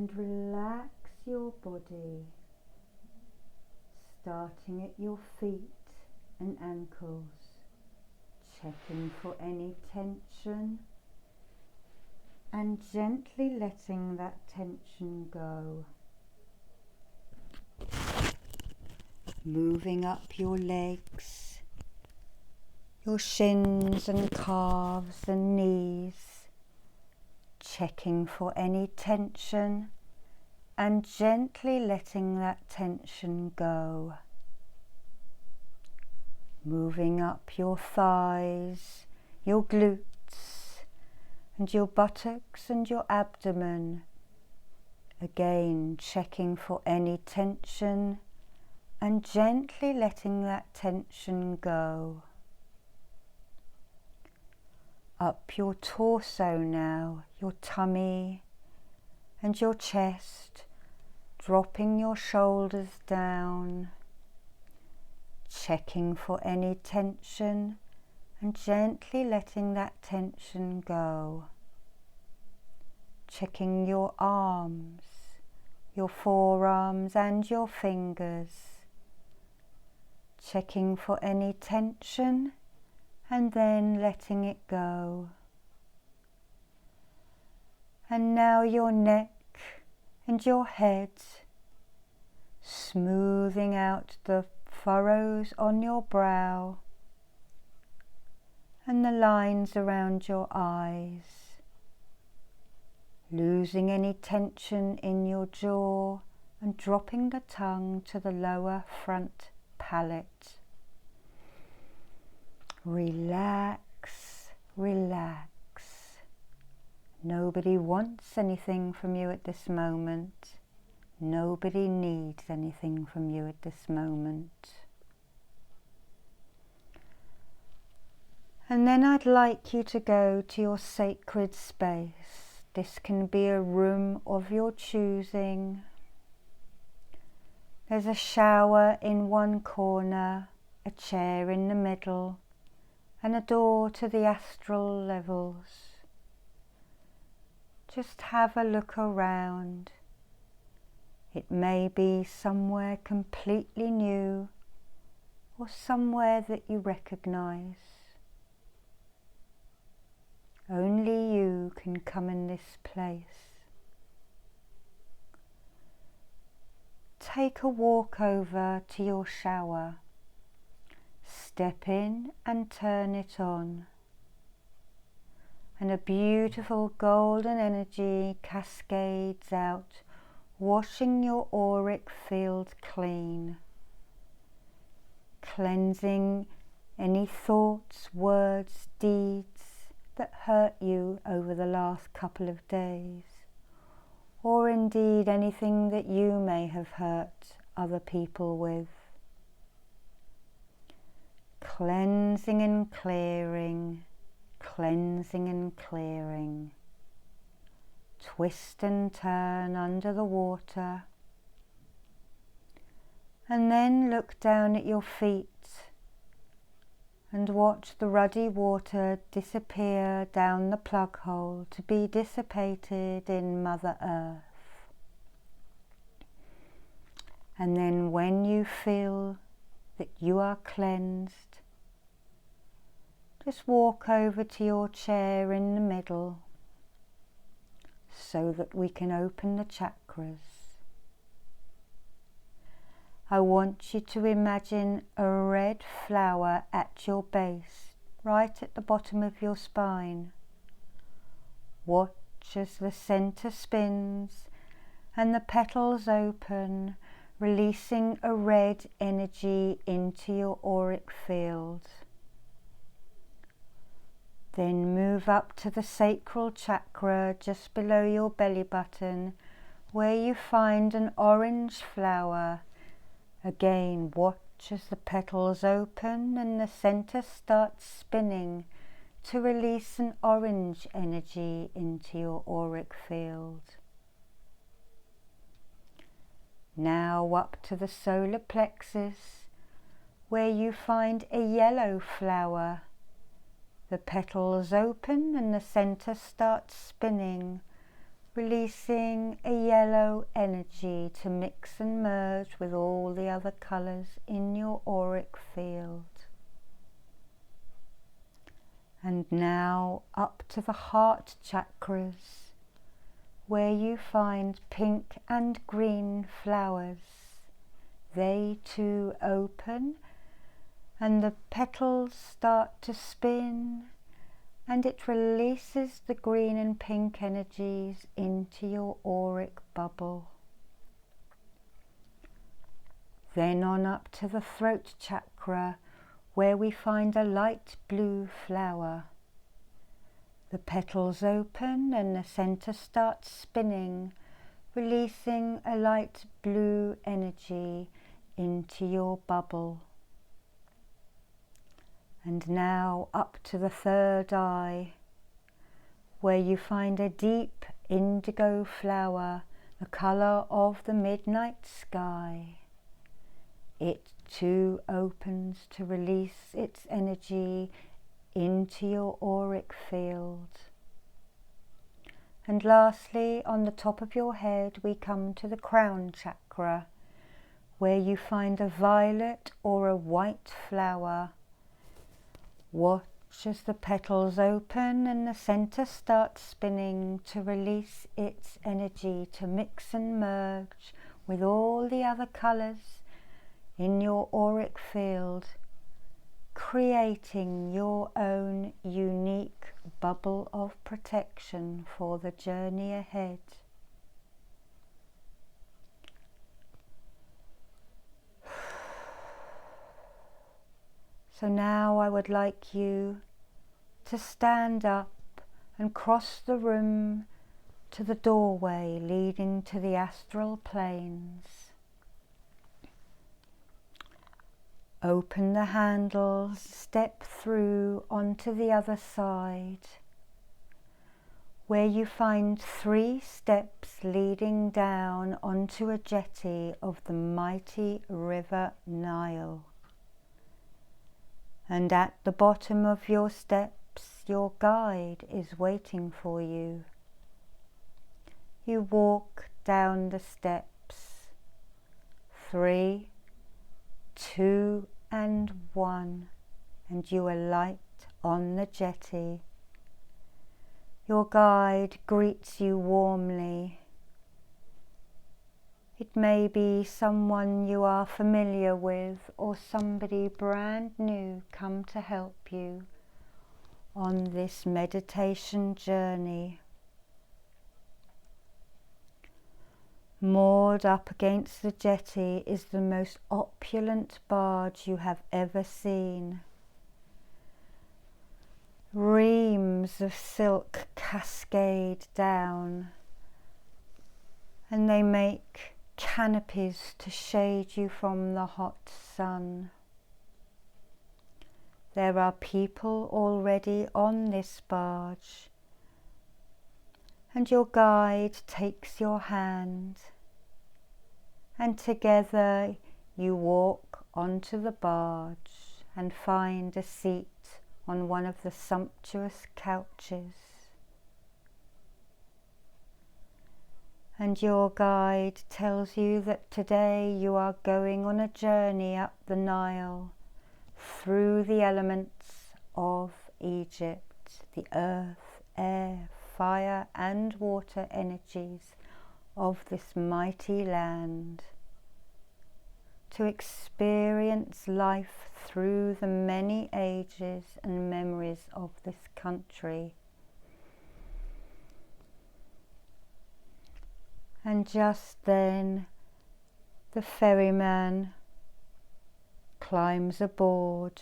and relax your body, starting at your feet and ankles, checking for any tension and gently letting that tension go. Moving up your legs, your shins and calves and knees, checking for any tension and gently letting that tension go. Moving up your thighs, your glutes and your buttocks and your abdomen, again checking for any tension and gently letting that tension go. Up your torso now, your tummy and your chest, dropping your shoulders down, checking for any tension and gently letting that tension go. Checking your arms, your forearms and your fingers, checking for any tension and then letting it go. And now your neck and your head, smoothing out the furrows on your brow and the lines around your eyes, losing any tension in your jaw and dropping the tongue to the lower front palate. Relax, relax. Nobody wants anything from you at this moment. Nobody needs anything from you at this moment. And then I'd like you to go to your sacred space. This can be a room of your choosing. There's a shower in one corner, a chair in the middle, and a door to the astral levels. Just have a look around. It may be somewhere completely new or somewhere that you recognize. Only you can come in this place. Take a walk over to your shower. Step in and turn it on. And a beautiful golden energy cascades out, washing your auric field clean, cleansing any thoughts, words, deeds that hurt you over the last couple of days, or indeed anything that you may have hurt other people with. Cleansing and clearing, cleansing and clearing. Twist and turn under the water, and then look down at your feet and watch the ruddy water disappear down the plug hole to be dissipated in Mother Earth. And then when you feel that you are cleansed, just walk over to your chair in the middle so that we can open the chakras. I want you to imagine a red flower at your base, right at the bottom of your spine. Watch as the center spins and the petals open, releasing a red energy into your auric field. Then move up to the sacral chakra just below your belly button, where you find an orange flower. Again, watch as the petals open and the center starts spinning to release an orange energy into your auric field. Now up to the solar plexus, where you find a yellow flower. The petals open and the center starts spinning, releasing a yellow energy to mix and merge with all the other colours in your auric field. And now up to the heart chakras, where you find pink and green flowers. They too open, and the petals start to spin, and it releases the green and pink energies into your auric bubble. Then on up to the throat chakra, where we find a light blue flower. The petals open and the center starts spinning, releasing a light blue energy into your bubble. And now up to the third eye, where you find a deep indigo flower, the color of the midnight sky. It too opens to release its energy into your auric field. And lastly, on the top of your head, we come to the crown chakra, where you find a violet or a white flower. Watch as the petals open and the center starts spinning to release its energy to mix and merge with all the other colors in your auric field, creating your own unique bubble of protection for the journey ahead. So now I would like you to stand up and cross the room to the doorway leading to the astral planes. Open the handles, step through onto the other side, where you find 3 steps leading down onto a jetty of the mighty river Nile. And at the bottom of your steps, your guide is waiting for you. You walk down the steps, 3, 2 and 1, and you alight on the jetty. Your guide greets you warmly. It may be someone you are familiar with or somebody brand new come to help you on this meditation journey. Moored up against the jetty is the most opulent barge you have ever seen. Reams of silk cascade down, and they make canopies to shade you from the hot sun. There are people already on this barge, and your guide takes your hand, and together you walk onto the barge and find a seat on one of the sumptuous couches. And your guide tells you that today you are going on a journey up the Nile through the elements of Egypt, the earth, air, fire and water energies of this mighty land, to experience life through the many ages and memories of this country. And just then the ferryman climbs aboard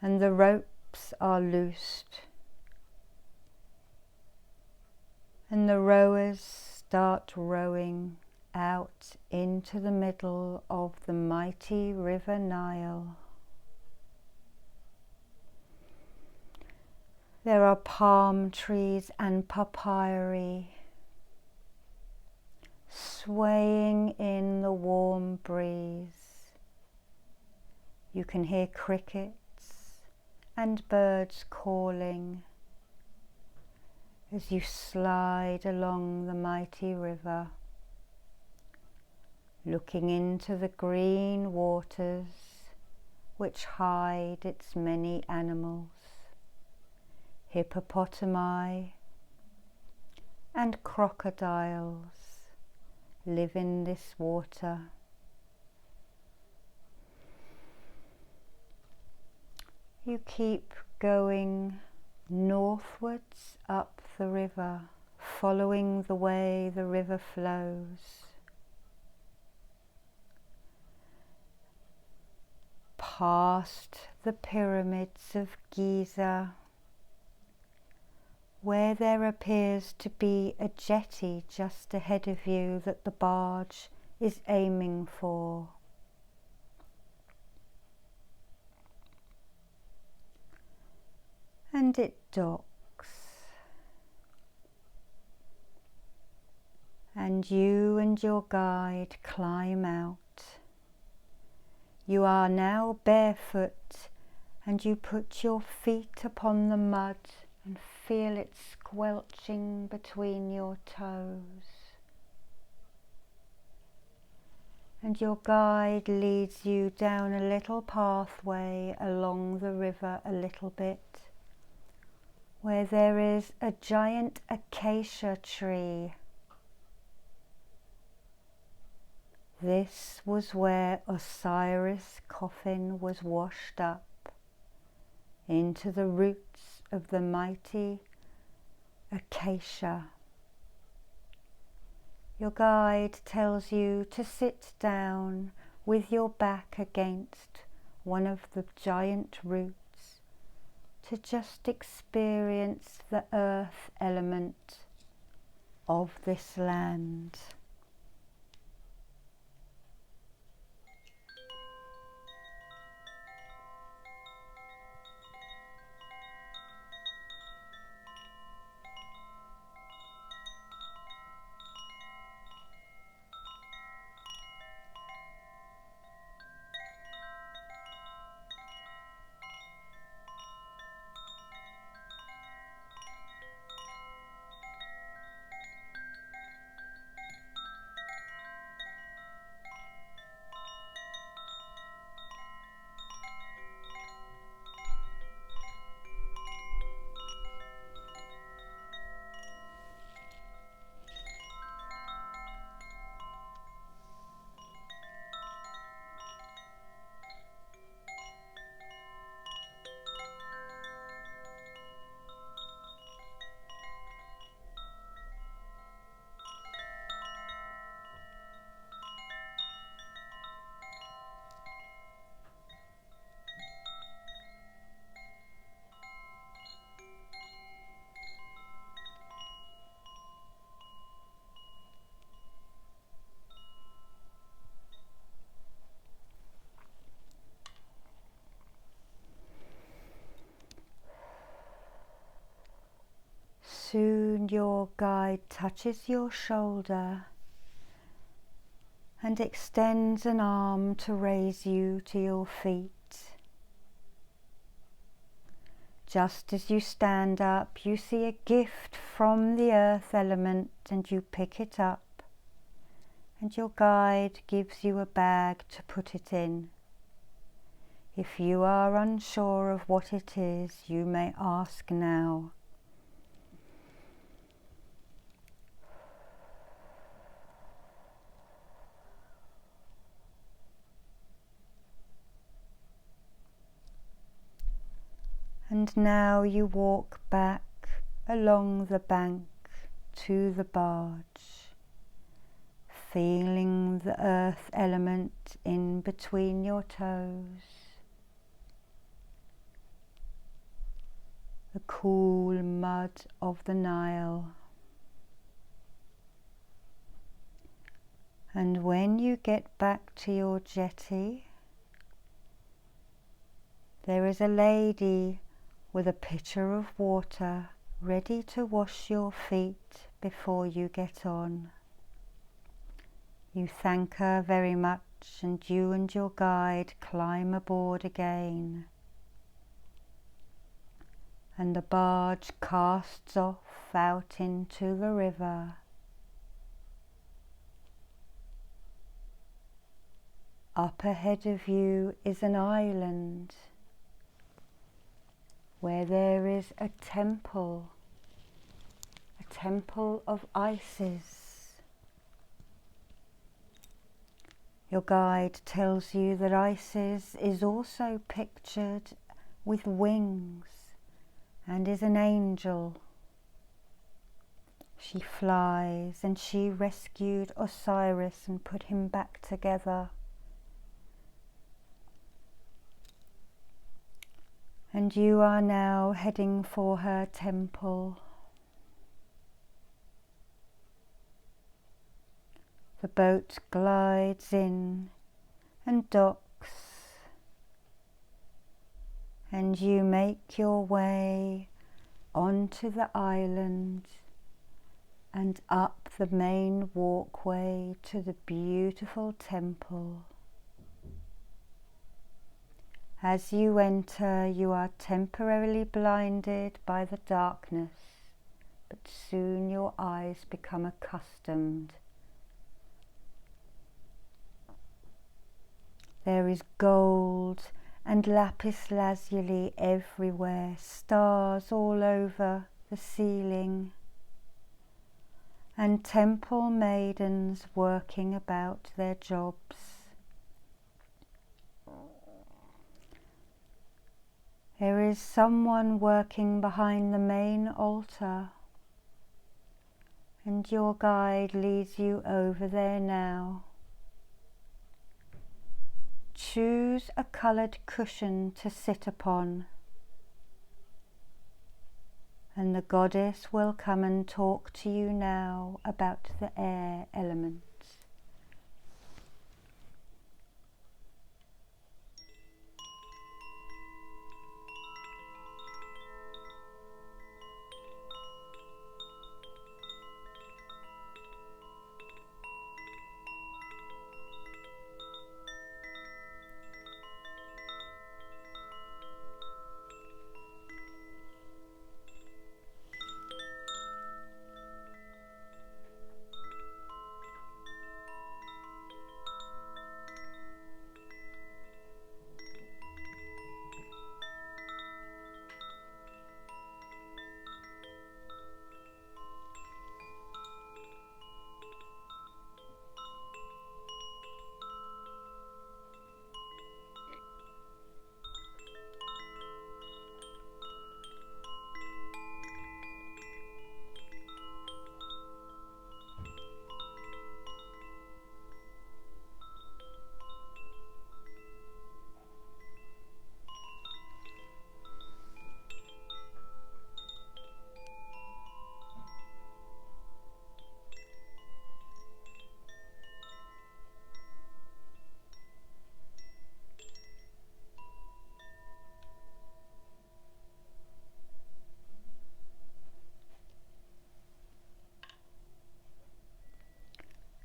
and the ropes are loosed, and the rowers start rowing out into the middle of the mighty river Nile. There are palm trees and papyri swaying in the warm breeze. You can hear crickets and birds calling. as you slide along the mighty river, looking into the green waters which hide its many animals. Hippopotami and crocodiles live in this water. You keep going northwards up the river, following the way the river flows, past the pyramids of Giza, where there appears to be a jetty just ahead of you that the barge is aiming for. And it docks, and you and your guide climb out. You are now barefoot, and you put your feet upon the mud and feel it squelching between your toes. And your guide leads you down a little pathway along the river a little bit, where there is a giant acacia tree. This was where Osiris' coffin was washed up into the roots of the mighty acacia. Your guide tells you to sit down with your back against one of the giant roots to just experience the earth element of this land. Soon your guide touches your shoulder and extends an arm to raise you to your feet. Just as you stand up, you see a gift from the earth element and you pick it up, and your guide gives you a bag to put it in. If you are unsure of what it is, you may ask now. And now you walk back along the bank to the barge, feeling the earth element in between your toes, the cool mud of the Nile. And when you get back to your jetty, there is a lady with a pitcher of water ready to wash your feet before you get on. You thank her very much, and you and your guide climb aboard again. And the barge casts off out into the river. Up ahead of you is an island where there is a temple of Isis. Your guide tells you that Isis is also pictured with wings and is an angel. She flies, and she rescued Osiris and put him back together. And you are now heading for her temple. The boat glides in and docks, and you make your way onto the island and up the main walkway to the beautiful temple. As you enter, you are temporarily blinded by the darkness, but soon your eyes become accustomed. There is gold and lapis lazuli everywhere, stars all over the ceiling, and temple maidens working about their jobs. There is someone working behind the main altar, and your guide leads you over there now. Choose a coloured cushion to sit upon, and the goddess will come and talk to you now about the air element.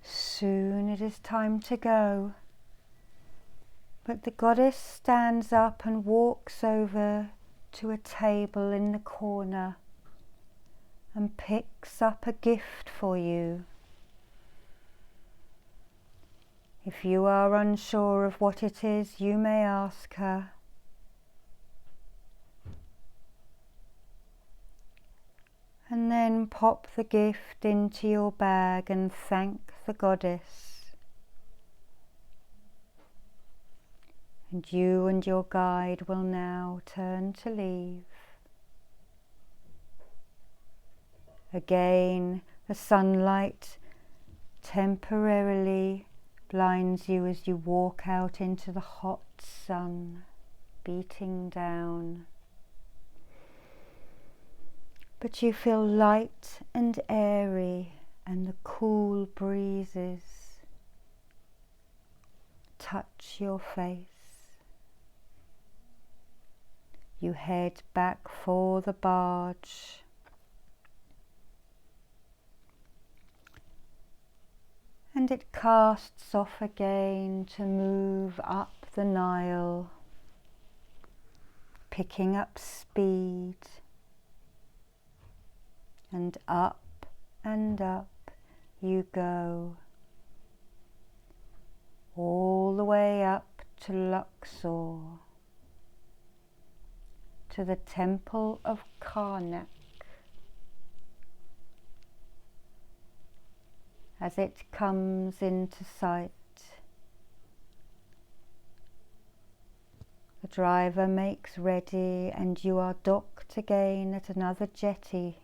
Soon it is time to go, but the goddess stands up and walks over to a table in the corner and picks up a gift for you. If you are unsure of what it is, you may ask her. And then pop the gift into your bag and thank the goddess. And you and your guide will now turn to leave. Again, the sunlight temporarily blinds you as you walk out into the hot sun beating down. But you feel light and airy, and the cool breezes touch your face. You head back for the barge. And it casts off again to move up the Nile, picking up speed and up you go, all the way up to Luxor, to the temple of Karnak. As it comes into sight, the driver makes ready and you are docked again at another jetty.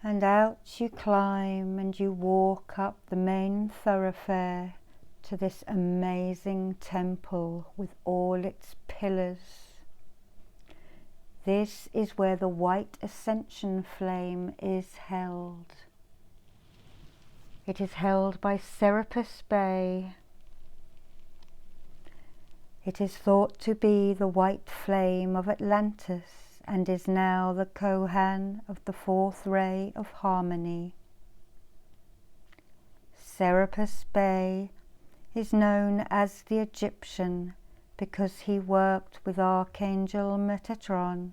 And out you climb and you walk up the main thoroughfare to this amazing temple with all its pillars. This is where the white Ascension flame is held. It is held by Serapis Bey. It is thought to be the white flame of Atlantis and is now the Kohan of the fourth ray of harmony. Serapis Bey is known as the Egyptian because he worked with Archangel Metatron.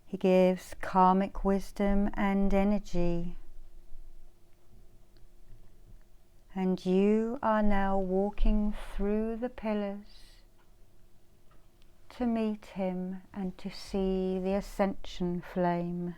He gives karmic wisdom and energy. And you are now walking through the pillars to meet him and to see the Ascension flame.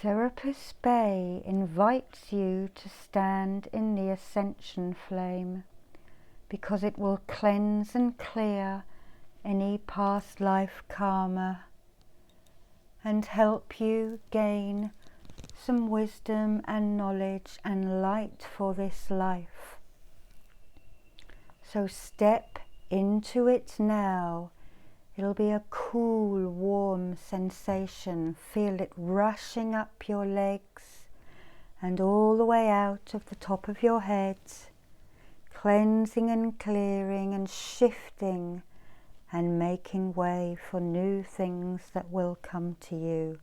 Serapis Bey invites you to stand in the Ascension flame because it will cleanse and clear any past life karma and help you gain some wisdom and knowledge and light for this life. So step into it now. It'll be a cool, warm sensation. Feel it rushing up your legs and all the way out of the top of your head, cleansing and clearing and shifting and making way for new things that will come to you.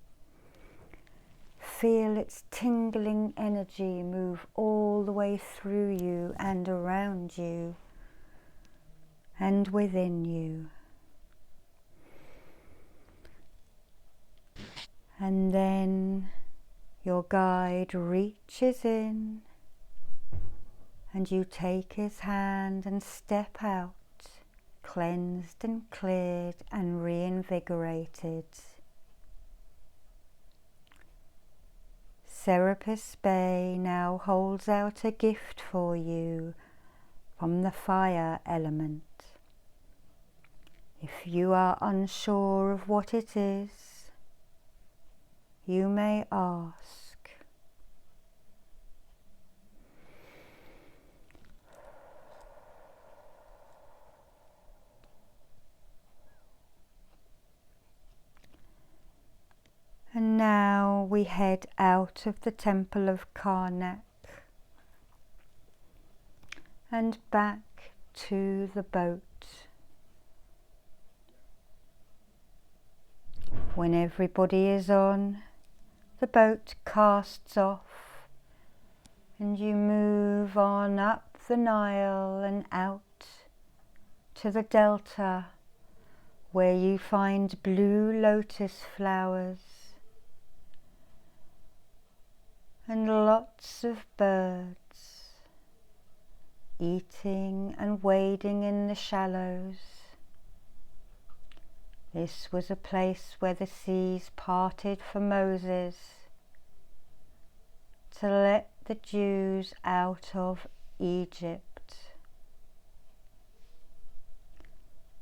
Feel its tingling energy move all the way through you and around you and within you. And then your guide reaches in and you take his hand and step out, cleansed and cleared and reinvigorated. Serapis Bey now holds out a gift for you from the fire element. If you are unsure of what it is, you may ask. And now we head out of the temple of Karnak and back to the boat. When everybody is on, the boat casts off and you move on up the Nile and out to the delta, where you find blue lotus flowers and lots of birds eating and wading in the shallows. This was a place where the seas parted for Moses to let the Jews out of Egypt.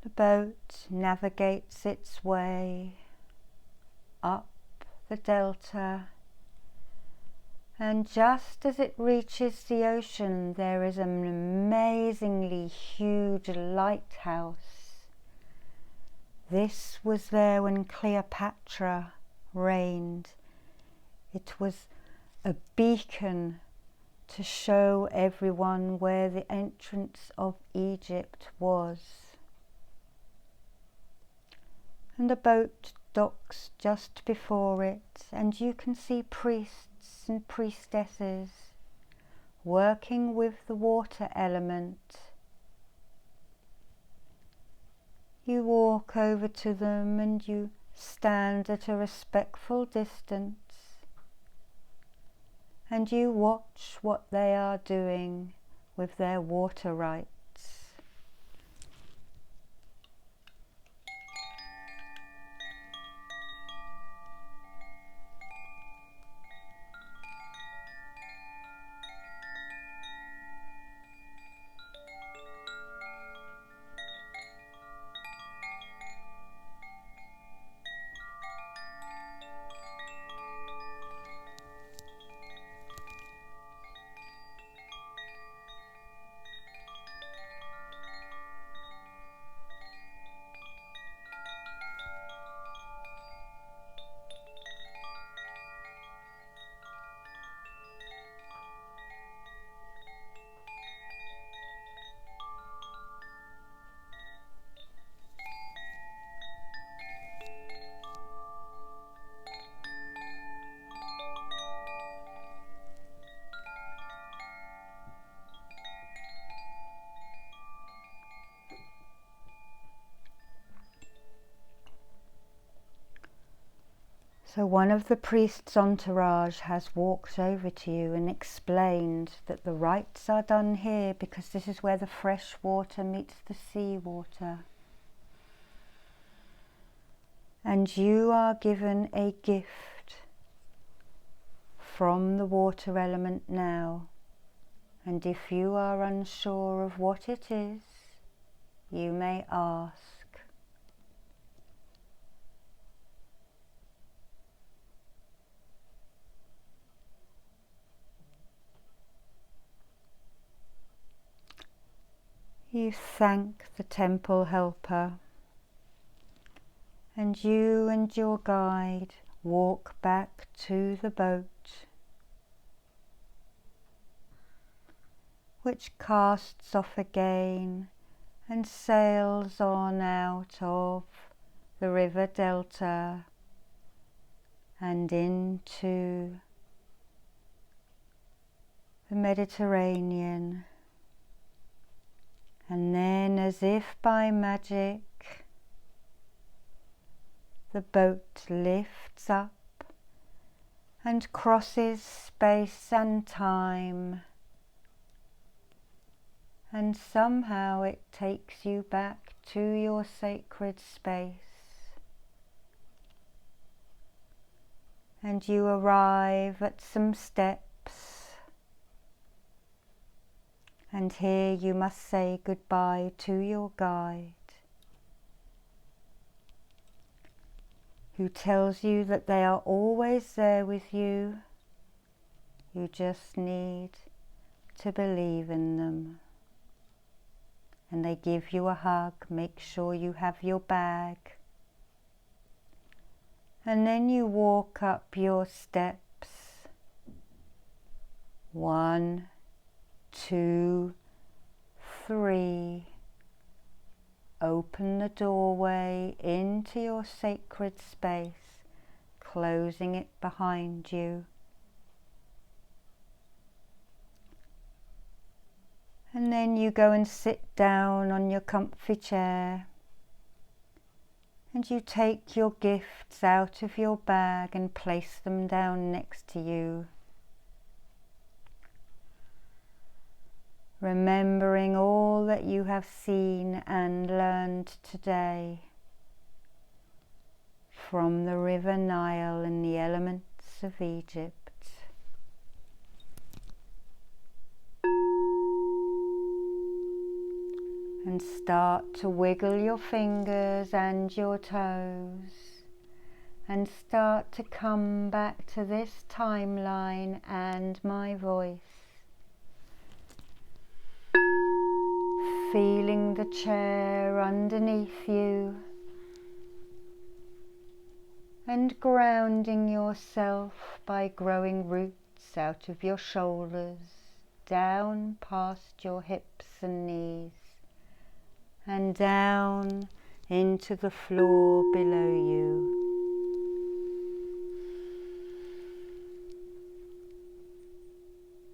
The boat navigates its way up the delta, and just as it reaches the ocean, there is an amazingly huge lighthouse. This was there when Cleopatra reigned. It was a beacon to show everyone where the entrance of Egypt was. And the boat docks just before it, and you can see priests and priestesses working with the water element. You walk over to them and you stand at a respectful distance and you watch what they are doing with their water rites. So one of the priest's entourage has walked over to you and explained that the rites are done here because this is where the fresh water meets the sea water. And you are given a gift from the water element now. And if you are unsure of what it is, you may ask. You thank the temple helper, and you and your guide walk back to the boat, which casts off again and sails on out of the river delta and into the Mediterranean. And then, as if by magic, the boat lifts up and crosses space and time, and somehow it takes you back to your sacred space, and you arrive at some steps. And here you must say goodbye to your guide, who tells you that they are always there with you. You just need to believe in them. And they give you a hug, make sure you have your bag. And then you walk up your steps. 1, 2, 3, open the doorway into your sacred space, closing it behind you. And then you go and sit down on your comfy chair, and you take your gifts out of your bag and place them down next to you, remembering all that you have seen and learned today from the river Nile and the elements of Egypt. And start to wiggle your fingers and your toes, and start to come back to this timeline and my voice. Feeling the chair underneath you and grounding yourself by growing roots out of your shoulders, down past your hips and knees, and down into the floor below